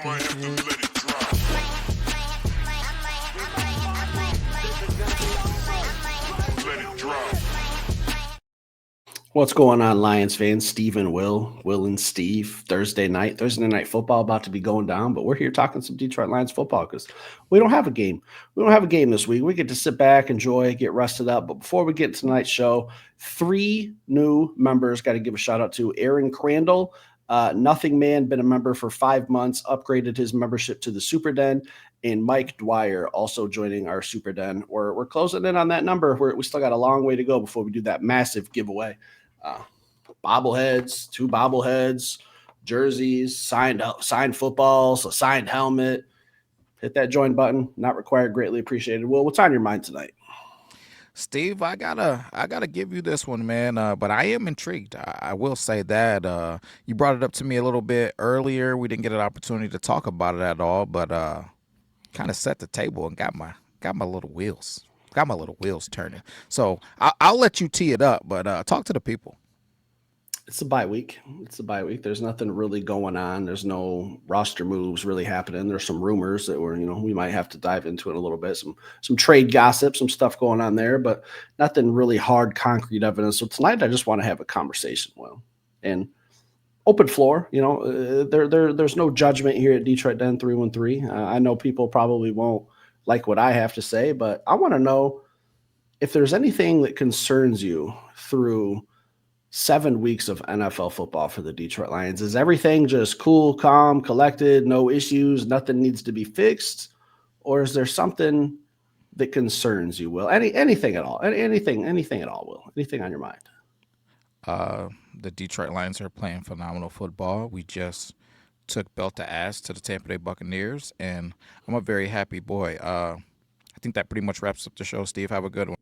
Might have to let it drop. Let it drop. What's going on, Lions fans? Steve and Will and Steve. Thursday night football about to be going down, but we're here talking some Detroit Lions football because we don't have a game. We don't have a game this week. We get to sit back, enjoy, get rested up. But before we get to tonight's show, 3 new members. Got to give a shout out to Aaron Crandall. Nothing Man, been a member for 5 months, upgraded his membership to the Super Den, and Mike Dwyer also joining our Super Den. We're closing in on that number. We still got a long way to go before we do that massive giveaway. Bobbleheads, 2 bobbleheads, jerseys, signed footballs, a signed helmet. Hit that join button. Not required. Greatly appreciated. Will, what's on your mind tonight? Steve, I gotta give you this one, man. But I am intrigued. I will say that you brought it up to me a little bit earlier. We didn't get an opportunity to talk about it at all, but kind of set the table and got my little wheels turning. So I'll let you tee it up, but talk to the people. It's a bye week. There's nothing really going on. There's no roster moves really happening. There's some rumors that we might have to dive into it a little bit. Some trade gossip, some stuff going on there, but nothing really hard, concrete evidence. So tonight, I just want to have a conversation, Will, and open floor. There's no judgment here at Detroit Den 313. I know people probably won't like what I have to say, but I want to know if there's anything that concerns you through 7 weeks of NFL football for the Detroit Lions. Is everything just cool, calm, collected, no issues, nothing needs to be fixed? Or is there something that concerns you, Will? Anything at all? Anything at all, Will? Anything on your mind? The Detroit Lions are playing phenomenal football. We just took belt to ass to the Tampa Bay Buccaneers, and I'm a very happy boy. I think that pretty much wraps up the show. Steve, have a good one.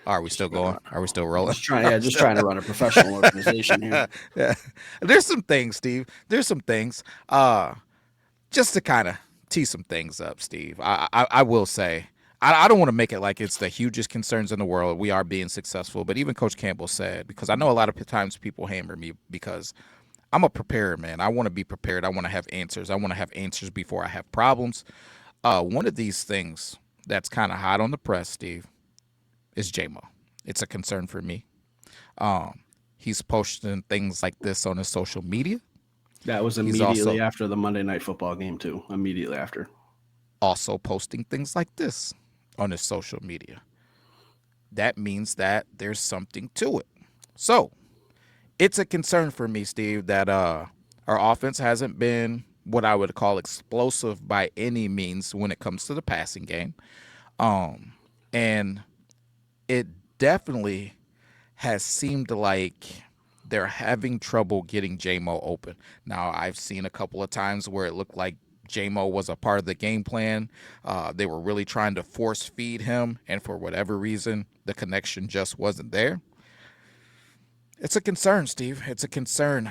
Are we still going? Are we still rolling? Just trying to run a professional organization here. Yeah. There's some things, Steve. There's some things. Just to kind of tee some things up, Steve. I will say, I don't want to make it like it's the hugest concerns in the world. We are being successful, but even Coach Campbell said, because I know a lot of times people hammer me because I'm a preparer, man. I want to be prepared. I want to have answers. I want to have answers before I have problems. One of these things that's kind of hot on the press, Steve, is JMO. It's a concern for me. He's posting things like this on his social media. That was immediately after the Monday Night Football game, too. Immediately after. Also posting things like this on his social media. That means that there's something to it. So, it's a concern for me, Steve, that our offense hasn't been what I would call explosive by any means when it comes to the passing game. And it definitely has seemed like they're having trouble getting JMO open. Now, I've seen a couple of times where it looked like JMO was a part of the game plan. They were really trying to force feed him, and for whatever reason, the connection just wasn't there. It's a concern, Steve. It's a concern.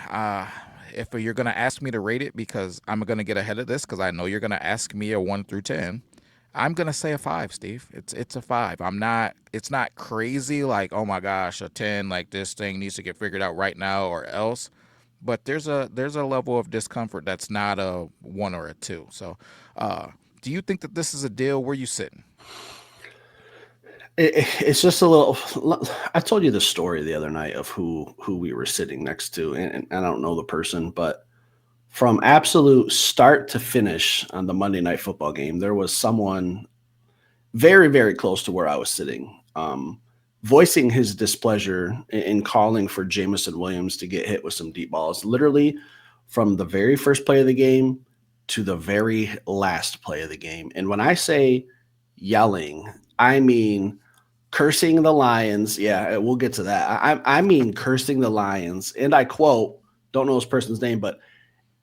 If you're going to ask me to rate it, because I'm going to get ahead of this, because I know you're going to ask me a 1 through 10, I'm gonna say a 5, Steve. It's a 5. It's not crazy like, oh my gosh, a 10. Like this thing needs to get figured out right now or else. But there's a level of discomfort that's not a 1 or a 2. So, do you think that this is a deal? Where you sitting? It's just a little. I told you the story the other night of who we were sitting next to, and I don't know the person, but from absolute start to finish on the Monday Night Football game, there was someone very, very close to where I was sitting, voicing his displeasure in calling for Jameson Williams to get hit with some deep balls, literally from the very first play of the game to the very last play of the game. And when I say yelling, I mean cursing the Lions. Yeah, we'll get to that. I mean cursing the Lions. And I quote, don't know this person's name, but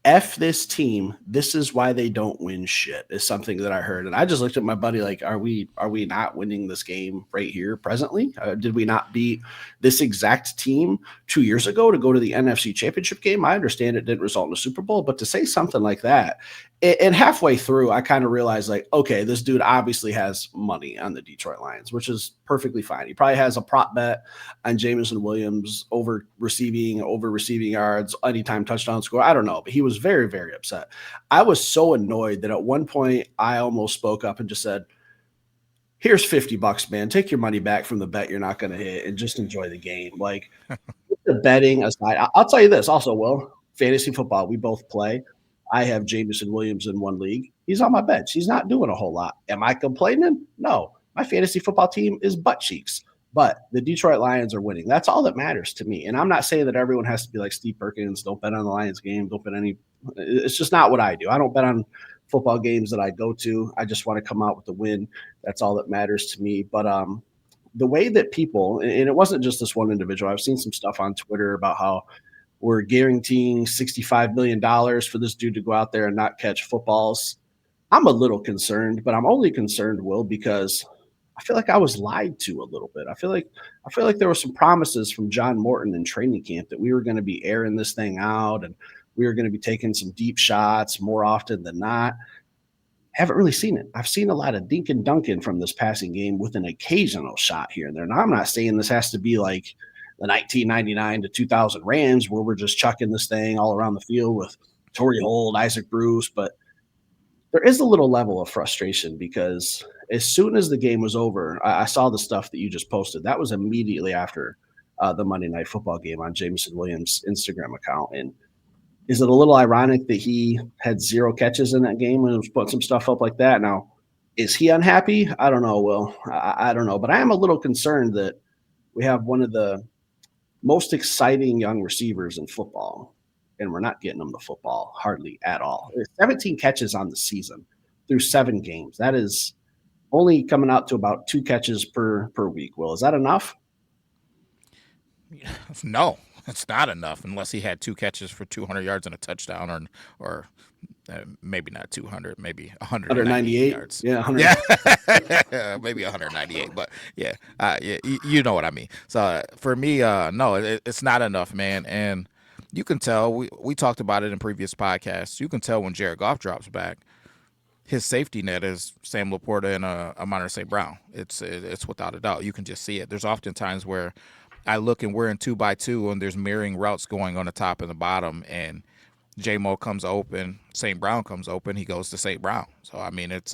F this team. This is why they don't win shit is something that I heard. And I just looked at my buddy like, are we not winning this game right here presently? Did we not beat this exact team 2 years ago to go to the NFC Championship game? I understand it didn't result in a Super Bowl, but to say something like that, and halfway through, I kind of realized like, okay, this dude obviously has money on the Detroit Lions, which is perfectly fine. He probably has a prop bet on Jameson Williams over receiving yards, anytime touchdown score. I don't know, but he was very, very upset. I was so annoyed that at one point I almost spoke up and just said, here's $50, man. Take your money back from the bet you're not going to hit and just enjoy the game. Like, the betting aside, I'll tell you this also, Will, fantasy football, we both play. I have Jameson Williams in one league. He's on my bench. He's not doing a whole lot. Am I complaining? No. My fantasy football team is butt cheeks, but the Detroit Lions are winning. That's all that matters to me. And I'm not saying that everyone has to be like Steve Perkins. Don't bet on the Lions game. Don't bet any. It's just not what I do. I don't bet on football games that I go to. I just want to come out with the win. That's all that matters to me. But the way that people, and it wasn't just this one individual, I've seen some stuff on Twitter about how we're guaranteeing $65 million for this dude to go out there and not catch footballs. I'm a little concerned, but I'm only concerned, Will, because I feel like I was lied to a little bit. I feel like there were some promises from John Morton in training camp that we were going to be airing this thing out and we were going to be taking some deep shots more often than not. Haven't really seen it. I've seen a lot of dink and dunking from this passing game with an occasional shot here and there. Now, I'm not saying this has to be like the 1999 to 2000 Rams where we're just chucking this thing all around the field with Torrey Holt, Isaac Bruce, but there is a little level of frustration because as soon as the game was over, I saw the stuff that you just posted. That was immediately after the Monday Night Football game on Jameson Williams' Instagram account. And is it a little ironic that he had 0 catches in that game and was putting some stuff up like that? Now, is he unhappy? I don't know, Will. I don't know. But I am a little concerned that we have one of the most exciting young receivers in football, and we're not getting them the football hardly at all. 17 catches on the season through 7 games. That is only coming out to about 2 catches per week. Will, is that enough? No, it's not enough unless he had 2 catches for 200 yards and a touchdown, or maybe not 200, maybe 198 yards. Yeah, 100. Yeah, maybe 198. But yeah, you know what I mean. So for me, no, it's not enough, man. And you can tell. We talked about it in previous podcasts. You can tell when Jared Goff drops back, his safety net is Sam Laporta and Amon St. Brown. It's without a doubt. You can just see it. There's often times where I look and we're in 2x2 and there's mirroring routes going on the top and the bottom, and J-Mo comes open, St. Brown comes open, he goes to St. Brown. So I mean, it's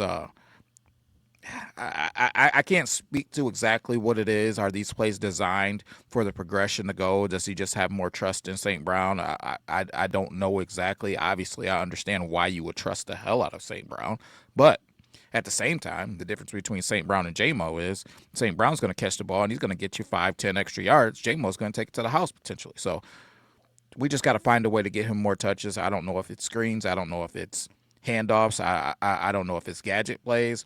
I can't speak to exactly what it is. Are these plays designed for the progression to go? Does he just have more trust in St. Brown? I don't know exactly. Obviously, I understand why you would trust the hell out of St. Brown, but at the same time, the difference between St. Brown and J-Mo is St. Brown's going to catch the ball and he's going to get you 5-10 extra yards. J-Mo's going to take it to the house potentially. So we just got to find a way to get him more touches. I don't know if it's screens. I don't know if it's handoffs. I don't know if it's gadget plays.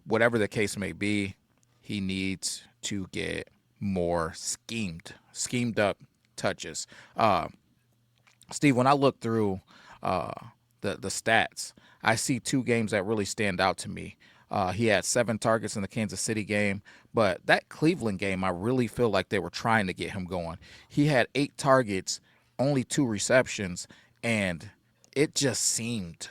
Whatever the case may be, he needs to get more schemed up touches. Steve, when I look through the stats, I see 2 games that really stand out to me. He had 7 targets in the Kansas City game, but that Cleveland game, I really feel like they were trying to get him going. He had 8 targets, only 2 receptions, and it just seemed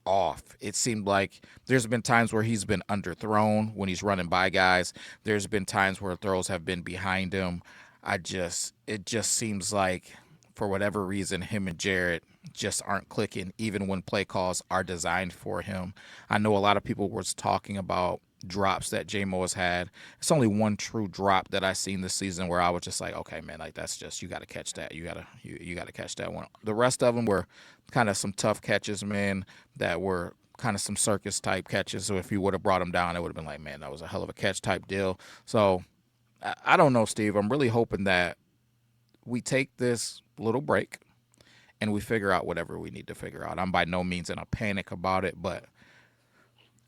off. It seemed like there's been times where he's been underthrown when he's running by guys. There's been times where throws have been behind him. It just seems like for whatever reason, him and Jared just aren't clicking, even when play calls are designed for him. I know a lot of people was talking about drops that J-Mo has had. It's only one true drop that I seen this season where I was just like, okay, man, like that's just, you got to catch that. You got to catch that one. The rest of them were kind of some tough catches, man, that were kind of some circus type catches. So if you would have brought them down, it would have been like, man, that was a hell of a catch type deal. So I don't know, Steve. I'm really hoping that we take this little break and we figure out whatever we need to figure out. I'm by no means in a panic about it, but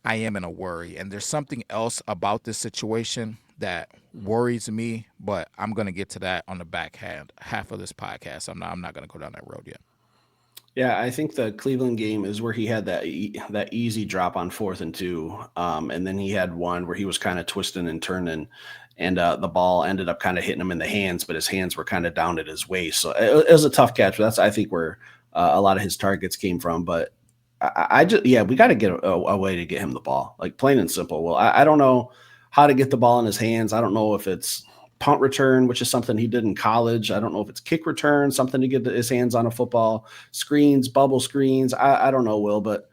I am in a worry. And there's something else about this situation that worries me, but I'm going to get to that on the back half of this podcast. I'm not going to go down that road yet. Yeah, I think the Cleveland game is where he had that easy drop on 4th and 2, and then he had one where he was kind of twisting and turning, and the ball ended up kind of hitting him in the hands, but his hands were kind of down at his waist. So it was a tough catch. But that's, I think, where a lot of his targets came from. But we got to get a way to get him the ball, like plain and simple. Well, I don't know how to get the ball in his hands. I don't know if it's punt return, which is something he did in college. I don't know if it's kick return, something to get his hands on a football, screens, bubble screens. I don't know, Will, but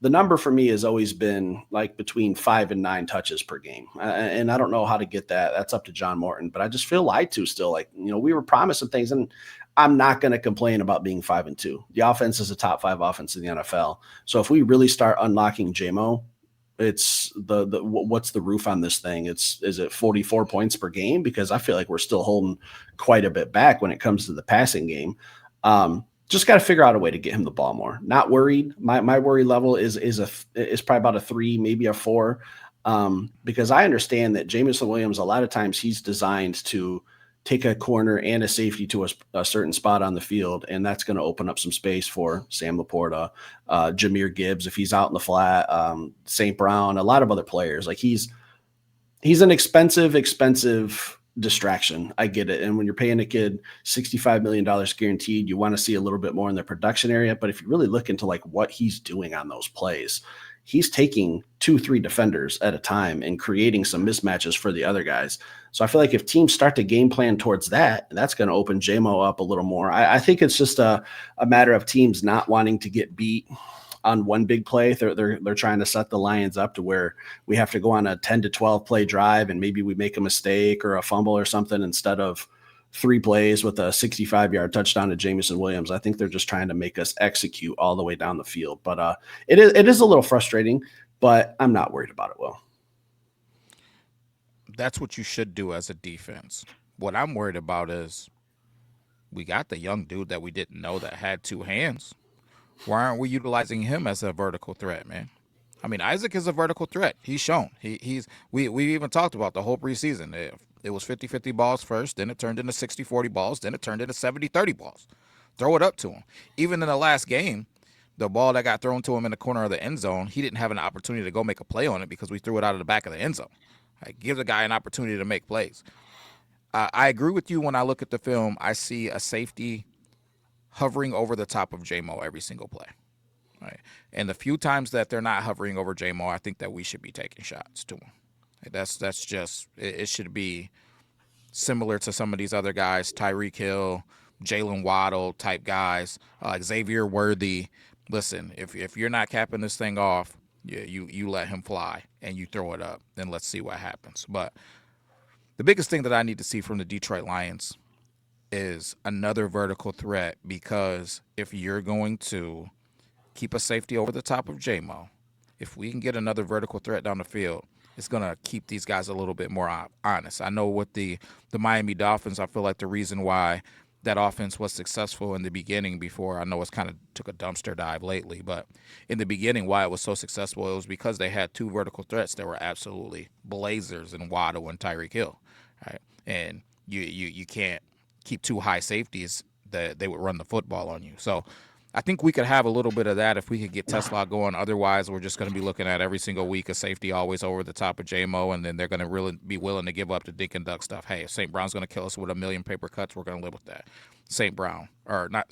the number for me has always been like between 5 and 9 touches per game. And I don't know how to get that. That's up to John Morton, but I just feel lied to still. Like, we were promising things, and I'm not going to complain about being 5-2. The offense is a top 5 offense in the NFL. So if we really start unlocking JMO, it's what's the roof on this thing? Is it 44 points per game? Because I feel like we're still holding quite a bit back when it comes to the passing game. Just got to figure out a way to get him the ball more. Not worried. My worry level is probably about a 3, maybe a 4, because I understand that Jameson Williams, a lot of times he's designed to take a corner and a safety to a certain spot on the field, and that's going to open up some space for Sam Laporta, Jahmyr Gibbs if he's out in the flat, St. Brown, a lot of other players. Like he's an expensive distraction. I get it. And when you're paying a kid $65 million guaranteed, you want to see a little bit more in the production area. But if you really look into like what he's doing on those plays, he's taking 2-3 defenders at a time and creating some mismatches for the other guys. So I feel like if teams start to game plan towards that, that's going to open JMO up a little more. I think it's just a matter of teams not wanting to get beat on one big play. They're trying to set the Lions up to where we have to go on a 10 to 12 play drive, and maybe we make a mistake or a fumble or something instead of 3 plays with a 65-yard touchdown to Jameson Williams. I think they're just trying to make us execute all the way down the field. But it is a little frustrating, but I'm not worried about it, Will. That's what you should do as a defense. What I'm worried about is we got the young dude that we didn't know that had 2 hands. Why aren't we utilizing him as a vertical threat, man? I mean, Isaac is a vertical threat. He's shown. We even talked about the whole preseason. It was 50-50 balls first, then it turned into 60-40 balls, then it turned into 70-30 balls. Throw it up to him. Even in the last game, the ball that got thrown to him in the corner of the end zone, he didn't have an opportunity to go make a play on it because we threw it out of the back of the end zone. Give the guy an opportunity to make plays. I agree with you when I look at the film. I see a safety hovering over the top of JMO every single play. Right. And the few times that they're not hovering over JMO, I think that we should be taking shots to him. That's just it should be similar to some of these other guys, Tyreek Hill, Jalen Waddle type guys, Xavier Worthy. Listen, if you're not capping this thing off, you let him fly and you throw it up, then let's see what happens. But the biggest thing that I need to see from the Detroit Lions is another vertical threat, because if you're going to keep a safety over the top of JMO, if we can get another vertical threat down the field, it's going to keep these guys a little bit more honest. I know with the Miami Dolphins, I feel like the reason why that offense was successful in the beginning, before I know it's kind of took a dumpster dive lately, but in the beginning, why it was so successful, it was because they had 2 vertical threats that were absolutely blazers in Waddle and Tyreek Hill, right? And you can't keep 2 high safeties that they would run the football on you. So I think we could have a little bit of that if we could get Tesla going. Otherwise, we're just going to be looking at every single week a safety always over the top of JMO, and then they're going to really be willing to give up the dink and duck stuff. Hey, if St. Brown's going to kill us with 1,000,000 paper cuts, we're going to live with that. St. Brown, or not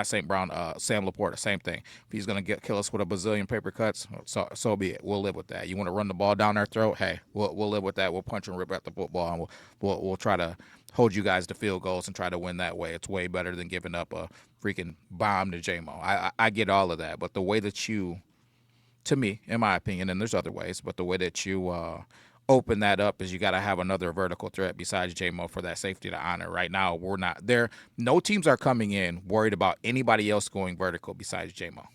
St. Brown, Sam Laporta, same thing. If he's going to kill us with 1,000,000,000 paper cuts, so be it. We'll live with that. You want to run the ball down our throat? Hey, we'll live with that. We'll punch and rip at the football, and we'll try to hold you guys to field goals and try to win that way. It's way better than giving up a freaking bomb to JMO. I get all of that, but the way that you, to me, in my opinion, and there's other ways, but the way that you open that up is you got to have another vertical threat besides JMO for that safety to honor. Right now, we're not there. No teams are coming in worried about anybody else going vertical besides JMO.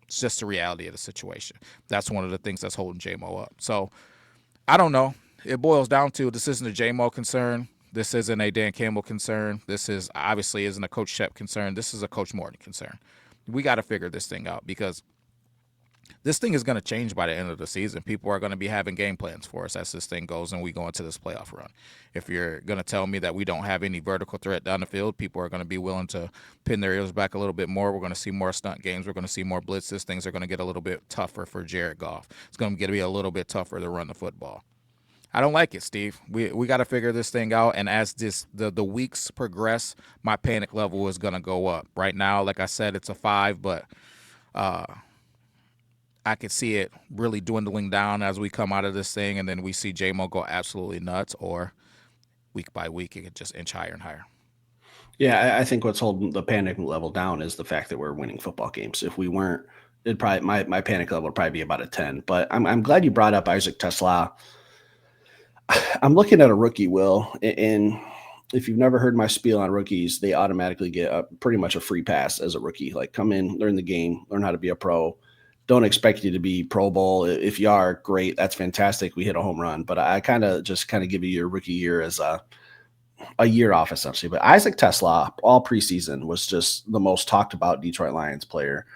It's just the reality of the situation. That's one of the things that's holding JMO up. So I don't know. It boils down to, this isn't a JMO concern. This isn't a Dan Campbell concern. This is obviously isn't a Coach Shep concern. This is a Coach Morton concern. We got to figure this thing out, because this thing is going to change by the end of the season. People are going to be having game plans for us as this thing goes and we go into this playoff run. If you're going to tell me that we don't have any vertical threat down the field, people are going to be willing to pin their ears back a little bit more. We're going to see more stunt games. We're going to see more blitzes. Things are going to get a little bit tougher for Jared Goff. It's going to be a little bit tougher to run the football. I don't like it, Steve. We got to figure this thing out, and as the weeks progress, my panic level is going to go up. Right now, like I said, it's a 5, but I I could see it really dwindling down as we come out of this thing, and then we see J-Mo go absolutely nuts, or week by week it could just inch higher and higher. Yeah, I think what's holding the panic level down is the fact that we're winning football games. If we weren't, it'd probably my panic level would probably be about a 10. But I'm glad you brought up Isaac Tesla. I'm looking at a rookie, Will, and if you've never heard my spiel on rookies, they automatically get pretty much a free pass as a rookie. Like, come in, learn the game, learn how to be a pro. Don't expect you to be Pro Bowl. If you are, great. That's fantastic. We hit a home run. But I kind of give you your rookie year as a year off, essentially. But Isaac Tesla, all preseason, was just the most talked about Detroit Lions player.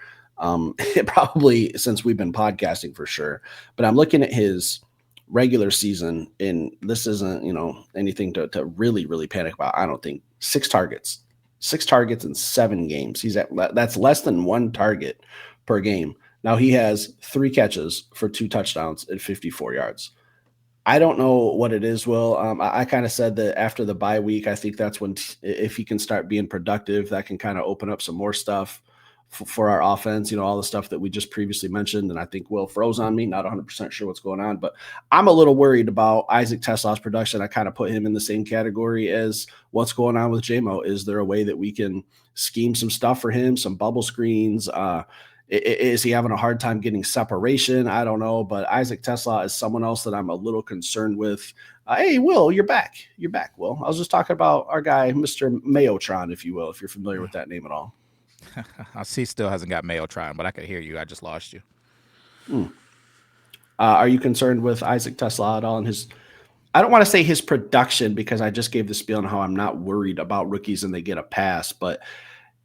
Probably since we've been podcasting, for sure. But I'm looking at his regular season, and this isn't, anything to really, really panic about. I don't think. 6 targets in 7 games. That's less than 1 target per game. Now he has 3 catches for 2 touchdowns at 54 yards. I don't know what it is, Will. I kind of said that after the bye week, I think that's when, if he can start being productive, that can kind of open up some more stuff for our offense, all the stuff that we just previously mentioned. And I think Will froze on me, not 100% sure what's going on, but I'm a little worried about Isaac Tesla's production. I kind of put him in the same category as what's going on with J-Mo. Is there a way that we can scheme some stuff for him, some bubble screens? Is he having a hard time getting separation? I don't know, but Isaac Tesla is someone else that I'm a little concerned with. Hey, Will, you're back. Will. I was just talking about our guy, Mr. Mayotron, if you will, if you're familiar with that name at all. He still hasn't got Mayotron, but I could hear you. I just lost you. Are you concerned with Isaac Tesla at all? And I don't want to say his production, because I just gave the spiel on how I'm not worried about rookies and they get a pass, but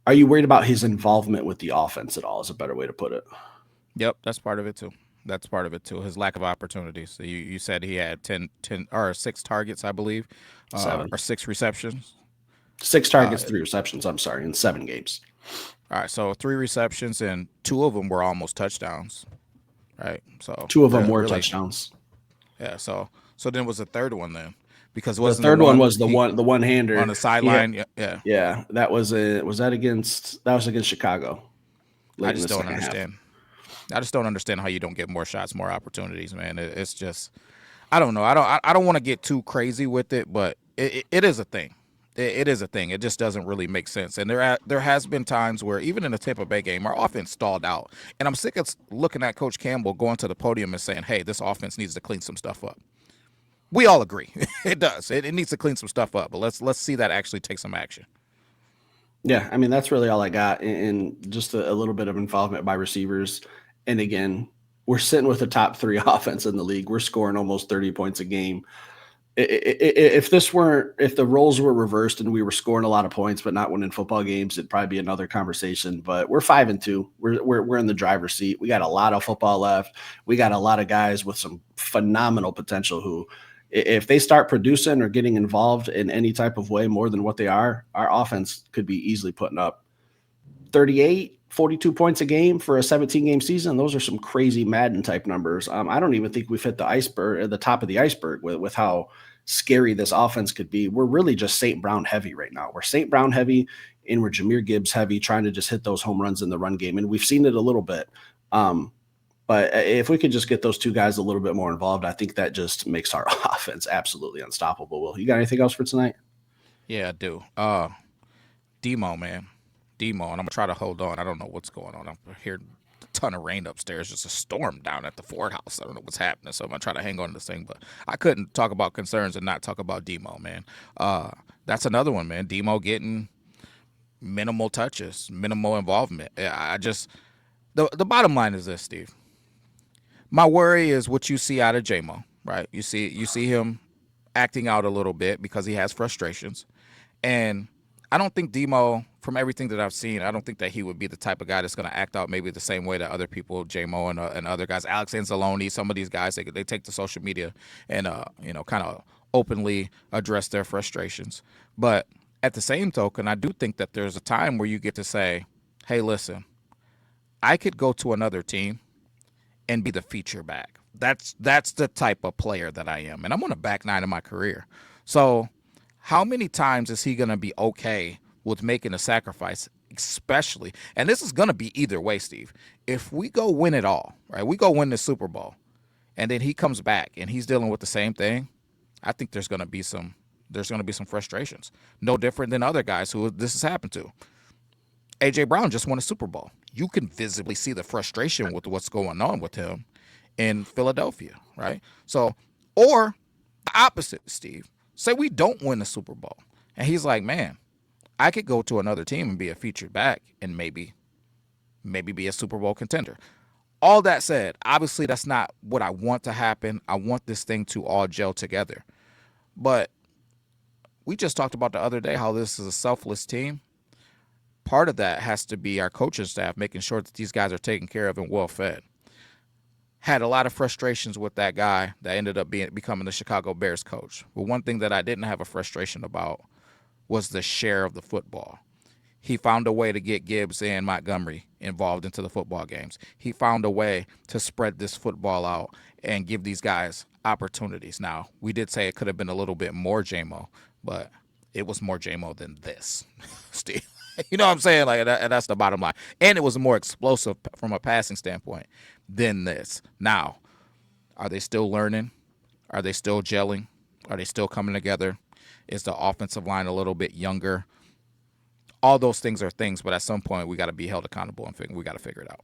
are you worried about his involvement with the offense at all, is a better way to put it? Yep, that's part of it too. His lack of opportunities. So you said he had 10 or 6 targets, I believe, 7 or 6 receptions. 6 targets, 3 receptions. I'm sorry, in 7 games. All right, so 3 receptions, and 2 of them were almost touchdowns. Right, so 2 of them were touchdowns. Yeah, so then was the third one then? Because the third one was the one hander on the sideline. Yeah. That was against Chicago. I just don't understand. I just don't understand how you don't get more shots, more opportunities, man. It's just, I don't know. I don't want to get too crazy with it, but it is a thing. It is a thing. It just doesn't really make sense. And there has been times where even in the Tampa Bay game, our offense stalled out. And I'm sick of looking at Coach Campbell going to the podium and saying, "Hey, this offense needs to clean some stuff up." We all agree it does. It needs to clean some stuff up, but let's see that actually take some action. Yeah, I mean, that's really all I got, and just a little bit of involvement by receivers. And again, we're sitting with the top 3 offense in the league. We're scoring almost 30 points a game. If the roles were reversed and we were scoring a lot of points but not winning football games, it'd probably be another conversation. But we're 5-2. We're in the driver's seat. We got a lot of football left. We got a lot of guys with some phenomenal potential who, if they start producing or getting involved in any type of way more than what they are, our offense could be easily putting up 38, 42 points a game for a 17-game season. Those are some crazy Madden type numbers. I don't even think we've hit the top of the iceberg with how scary this offense could be. We're really just St. Brown heavy right now. We're St. Brown heavy, and we're Jahmyr Gibbs heavy, trying to just hit those home runs in the run game. And we've seen it a little bit. But if we could just get those 2 guys a little bit more involved, I think that just makes our offense absolutely unstoppable. Will, you got anything else for tonight? Yeah, I do. Demo, man. Demo, and I'm going to try to hold on. I don't know what's going on. I'm hearing a ton of rain upstairs. Just a storm down at the Ford house. I don't know what's happening, so I'm going to try to hang on to this thing. But I couldn't talk about concerns and not talk about Demo, man. That's another one, man. Demo getting minimal touches, minimal involvement. The bottom line is this, Steve. My worry is what you see out of J-Mo, right? You see him acting out a little bit because he has frustrations. And I don't think Demo, from everything that I've seen, I don't think that he would be the type of guy that's going to act out maybe the same way that other people, J-Mo and other guys, Alex Anzalone, some of these guys, they take to social media and, kind of openly address their frustrations. But at the same token, I do think that there's a time where you get to say, hey, listen, I could go to another team and be the feature back. That's the type of player that I am. And I'm on the back 9 of my career. So how many times is he going to be okay with making a sacrifice especially, and this is going to be either way, Steve. If we go win it all, right? We go win the Super Bowl, and then he comes back and he's dealing with the same thing. I think there's going to be some frustrations. No different than other guys who this has happened to. AJ Brown just won a Super Bowl. You can visibly see the frustration with what's going on with him in Philadelphia, right? So, or the opposite, Steve. Say we don't win the Super Bowl, and he's like, man, I could go to another team and be a featured back and maybe be a Super Bowl contender. All that said, obviously that's not what I want to happen. I want this thing to all gel together. But we just talked about the other day how this is a selfless team. Part of that has to be our coaching staff making sure that these guys are taken care of and well fed. Had a lot of frustrations with that guy that ended up becoming the Chicago Bears coach. But one thing that I didn't have a frustration about was the share of the football. He found a way to get Gibbs and Montgomery involved into the football games. He found a way to spread this football out and give these guys opportunities. Now, we did say it could have been a little bit more JMO, but it was more JMO than this, Steve. You know what I'm saying? Like, and that's the bottom line. And it was more explosive from a passing standpoint than this. Now, are they still learning? Are they still gelling? Are they still coming together? Is the offensive line a little bit younger? All those things are things, but at some point we got to be held accountable and we got to figure it out.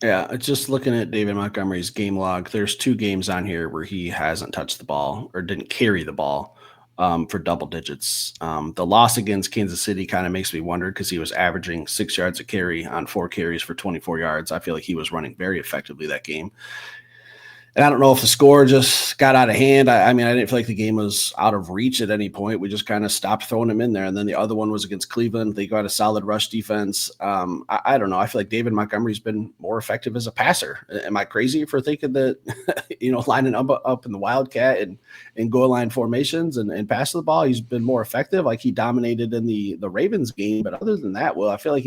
Yeah, just looking at David Montgomery's game log, there's 2 games on here where he hasn't touched the ball or didn't carry the ball for double digits. The loss against Kansas City kind of makes me wonder because he was averaging 6 yards a carry on 4 carries for 24 yards. I feel like he was running very effectively that game. And I don't know if the score just got out of hand. I mean, I didn't feel like the game was out of reach at any point. We just kind of stopped throwing him in there. And then the other one was against Cleveland. They got a solid rush defense. I don't know. I feel like David Montgomery's been more effective as a passer. Am I crazy for thinking that, lining up in the Wildcat and goal line formations and passing the ball, he's been more effective? Like he dominated in the Ravens game. But other than that, I feel like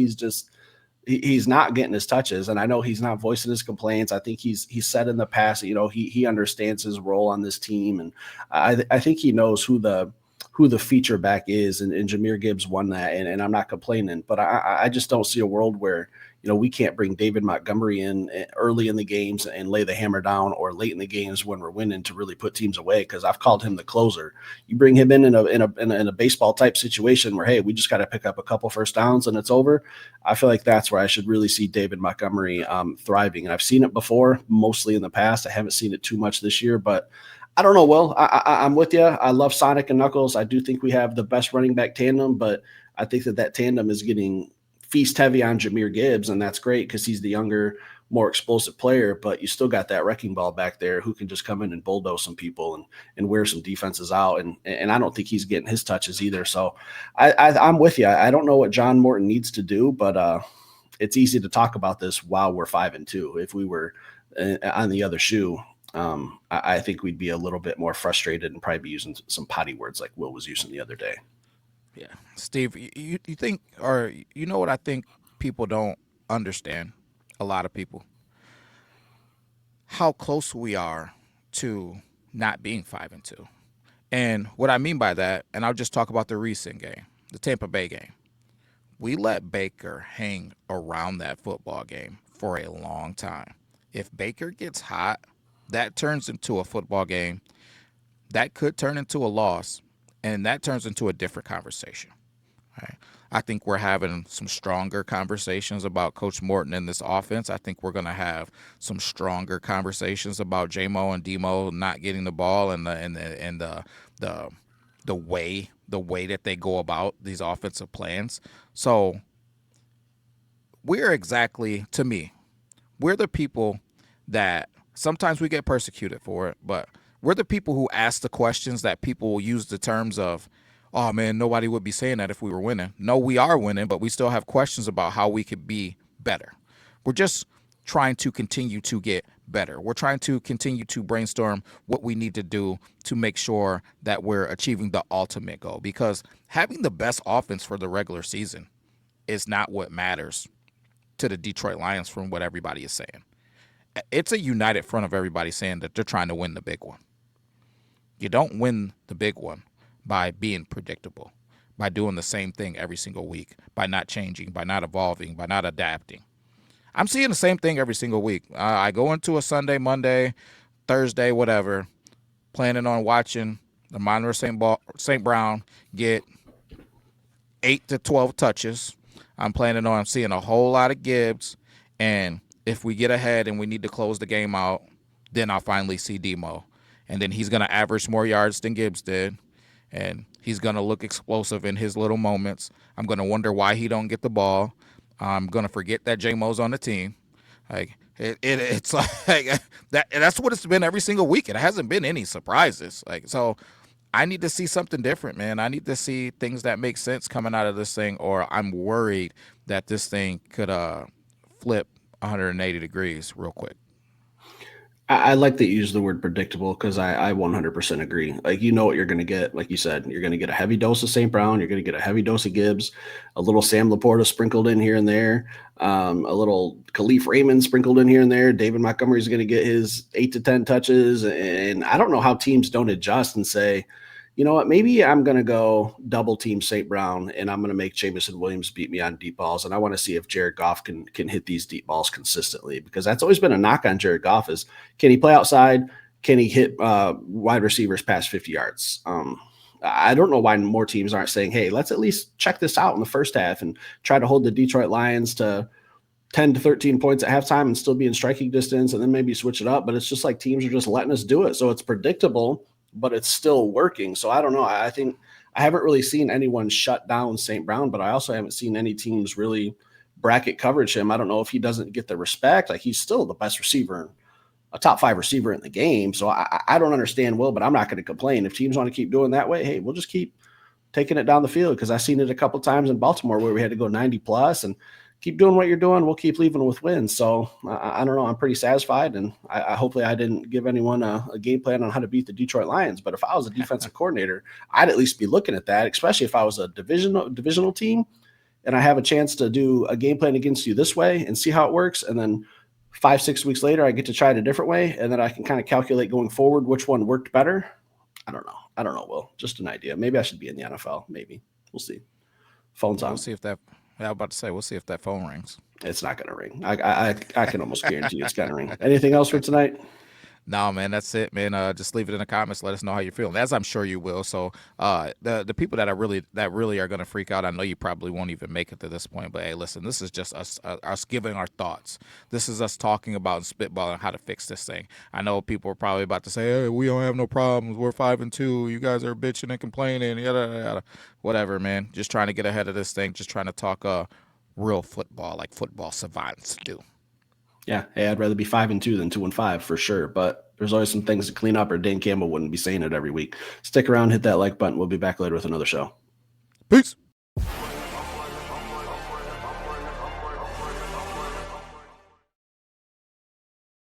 he's not getting his touches, and I know he's not voicing his complaints. I think he's said in the past, he understands his role on this team, and I think he knows who the feature back is, and Jahmyr Gibbs won that, and I'm not complaining, but I just don't see a world where we can't bring David Montgomery in early in the games and lay the hammer down, or late in the games when we're winning to really put teams away. Because I've called him the closer. You bring him in a baseball type situation where, hey, we just got to pick up a couple first downs and it's over. I feel like that's where I should really see David Montgomery thriving. And I've seen it before, mostly in the past. I haven't seen it too much this year, but I don't know, Will. I'm with you. I love Sonic and Knuckles. I do think we have the best running back tandem, but I think that tandem is getting feast heavy on Jahmyr Gibbs, and that's great because he's the younger, more explosive player, but you still got that wrecking ball back there who can just come in and bulldoze some people and wear some defenses out, and I don't think he's getting his touches either. So I'm with you. I don't know what John Morton needs to do, but it's easy to talk about this while we're 5-2. If we were on the other shoe, I think we'd be a little bit more frustrated and probably be using some potty words like Will was using the other day. Yeah. Steve, you think, or what I think people don't understand, a lot of people, how close we are to not being 5-2. And what I mean by that, and I'll just talk about the recent game, the Tampa Bay game. We let Baker hang around that football game for a long time. If Baker gets hot, that turns into a football game. That could turn into a loss. And that turns into a different conversation. Right? I think we're having some stronger conversations about Coach Morton and this offense. I think we're going to have some stronger conversations about J-Mo and D-Mo not getting the ball and the way that they go about these offensive plans. So to me, we're the people that sometimes we get persecuted for it, but we're the people who ask the questions that people will use the terms of, oh, man, nobody would be saying that if we were winning. No, we are winning, but we still have questions about how we could be better. We're just trying to continue to get better. We're trying to continue to brainstorm what we need to do to make sure that we're achieving the ultimate goal, because having the best offense for the regular season is not what matters to the Detroit Lions from what everybody is saying. It's a united front of everybody saying that they're trying to win the big one. You don't win the big one by being predictable, by doing the same thing every single week, by not changing, by not evolving, by not adapting. I'm seeing the same thing every single week. I go into a Sunday, Monday, Thursday, whatever, planning on watching the Monroe St. Brown get 8 to 12 touches. I'm planning on seeing a whole lot of Gibbs. And if we get ahead and we need to close the game out, then I'll finally see Demo. And then he's going to average more yards than Gibbs did. And he's going to look explosive in his little moments. I'm going to wonder why he don't get the ball. I'm going to forget that J-Mo's on the team. Like it's like that's what it's been every single week. It hasn't been any surprises. Like, so I need to see something different, man. I need to see things that make sense coming out of this thing, or I'm worried that this thing could flip 180 degrees real quick. I like that you use the word predictable because I 100% agree. Like, you know what you're going to get. Like you said, you're going to get a heavy dose of St. Brown. You're going to get a heavy dose of Gibbs, a little Sam Laporta sprinkled in here and there, a little Khalif Raymond sprinkled in here and there. David Montgomery is going to get his 8 to 10 touches. And I don't know how teams don't adjust and say, you know what, maybe I'm going to go double team St. Brown and I'm going to make Jameson Williams beat me on deep balls. And I want to see if Jared Goff can hit these deep balls consistently, because that's always been a knock on Jared Goff is, can he play outside? Can he hit wide receivers past 50 yards? I don't know why more teams aren't saying, hey, let's at least check this out in the first half and try to hold the Detroit Lions to 10 to 13 points at halftime and still be in striking distance and then maybe switch it up. But it's just like teams are just letting us do it. So it's predictable, but it's still working. So I don't know. I think I haven't really seen anyone shut down St. Brown, but I also haven't seen any teams really bracket coverage him. I don't know if he doesn't get the respect. Like, he's still the best receiver, a top 5 receiver in the game. So I don't understand Will, but I'm not going to complain. If teams want to keep doing that way, hey, we'll just keep taking it down the field, because I've seen it a couple times in Baltimore where we had to go 90 plus and keep doing what you're doing. We'll keep leaving with wins. So I don't know. I'm pretty satisfied. And I hopefully I didn't give anyone a game plan on how to beat the Detroit Lions. But if I was a defensive coordinator, I'd at least be looking at that, especially if I was a divisional team and I have a chance to do a game plan against you this way and see how it works. And then 5-6 weeks later, I get to try it a different way. And then I can kind of calculate going forward which one worked better. I don't know, Will. Just an idea. Maybe I should be in the NFL. Maybe. We'll see. Phone's on. We'll see if that I was about to say, we'll see if that phone rings. It's not going to ring. I can almost guarantee you it's going to ring. Anything else for tonight? No, man, that's it, man. Just leave it in the comments. Let us know how you're feeling, as I'm sure you will. So the people that really are going to freak out, I know you probably won't even make it to this point, but hey, listen, this is just us giving our thoughts. This is us talking about and spitballing how to fix this thing. I know people are probably about to say, hey, we don't have no problems. We're 5-2. You guys are bitching and complaining, yada, yada. Whatever, man. Just trying to get ahead of this thing. Just trying to talk real football, like football savants do. Yeah, hey, I'd rather be 5-2 than 2-5 for sure. But there's always some things to clean up, or Dan Campbell wouldn't be saying it every week. Stick around, hit that like button. We'll be back later with another show. Peace.